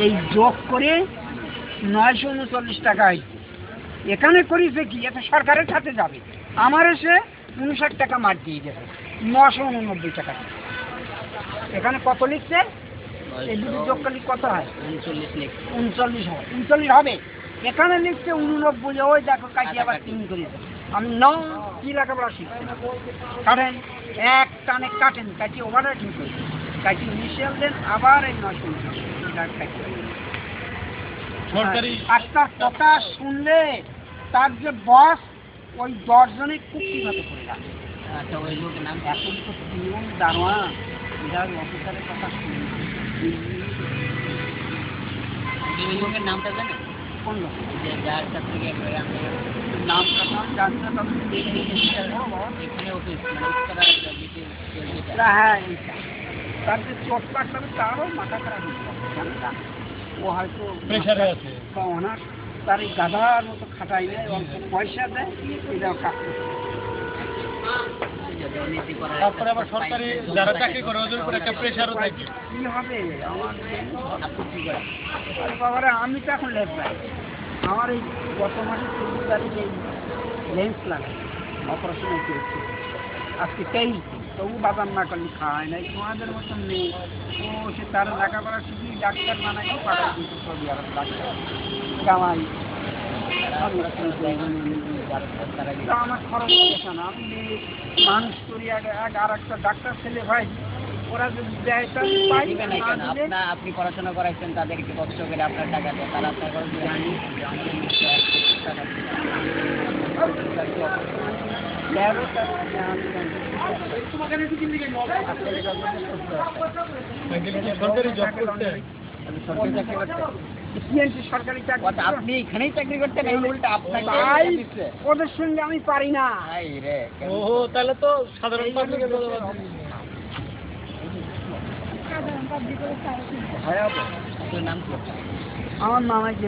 এই যোগ করে 939 টাকা হয়েছে। এখানে করেছে কি, এটা সরকারের খাতে যাবে, আমার এসে 59 টাকা মার দিয়ে গেছে, 989 টাকা। এখানে কত লিখছে? এই দুটো যোগ করলে কত হয়? 39 হয়। 39 হবে। এখানে লিখছে 89। ওই দেখো কাটি আবার 3 করেছে। আমি কি লেখাপড়া শিখছি না। কাটেন, এক টানে কাটেন, কাটি ওভারে ঠিক করে কাটি ইনিশিয়াল দেন, আবার এই 9 একটা কথা শুনলে তার যে বস ওই 10 জনে কুক্তিগত করে রাখে। আচ্ছা, ওই লোকের নাম এখন তো পিয়ন দারোয়ান বিরাট অফিসারের কথা শুনি। ওই লোকের নামটা জানেন? কোন লোক? যে যার কাছ থেকে নামটা জানতে এখানে অফিস হ্যাঁ, তার যে চোট কাটবে তারও মাথা খারাপ ও হয়তো প্রেশারে আছে, ওনার তার এই গাধার মতো খাটাই নেয়, অল্প পয়সা দেয়, এটাও কাজ করছে। তারপরে আবার সরকারি যারা চাকরি করে ওদের উপর একটা প্রেশারও থাকে। কি হবে আমার বাবারে, আমি তো এখন লেট পাই। আমার এই গত মাসে 30 তারিখে লেন্স লাগাই অপারেশন হয়েছে, আজকে 23, তবু বাদাম না করলে খাওয়ায় নাই। তোমাদের মতন নেই, ও সে তার লেখাপড়া শুধু ডাক্তার বানাই পাঠাই দিচ্ছে সৌদি আরব ডাক্তার কামাই। আমার খরচ হচ্ছে না, আমি মানুষ করি আর একটা ডাক্তার ছেলে ভাই, ওরা যদি দেয় তাহলে পাই। আপনি পড়াশোনা করাইছেন, তাদেরকে কষ্ট করে আপনার টাকা দেয়, তারা আপনার খরচ জানি। আপনি এখানেই চাকরি করতেন, এই উল্টা আপনাকে ওদের সঙ্গে আমি পারি না। ও তাহলে তো সাধারণ পাবলিকের নাম কি? আমার নাম আছে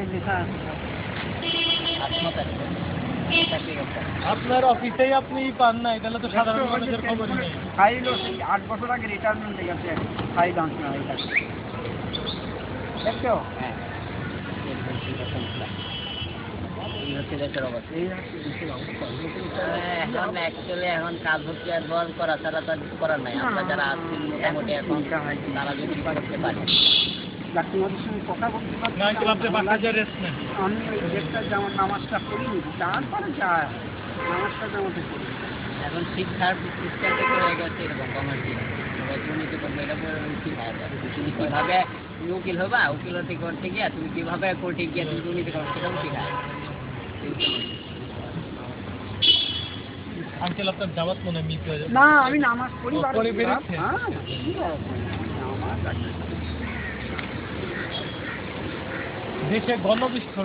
আপনার অফিসেই আপনি পান না, তাহলে তো সাধারণ মানুষের খবরই নেই। ফাইল 8 বছর আগে রিটায়ারমেন্টে গেছে, ফাইল আনছে না এই কাছে দেখছো। হ্যাঁ, এখন কাজ হচ্ছে আর বল করা ছাড়া তার করার নাই। আমরা যারা আছি মোটামুটি এখন তারা যদি করতে পারে। ডাক্তারদের সঙ্গে কথা বলতে পারছি, আমি ওই ডেটটা যেমন নামাজটা করিনি, তারপরে যায় নামাজটা যেমন করি। এখন শিক্ষার সিস্টেমটা হয়ে গেছে এরকম কমার্সিয়াল, দুর্নীতি করবে, এটা তুমি কীভাবে তুমি উকিল হবা, উকিলতি করতে গিয়া তুমি কীভাবে কোর্টে গিয়ে তুমি দুর্নীতি করো সেটাও শেখায়। না, আমি নামাজ পড়ি, দেশে গণবিস্ফোরণ।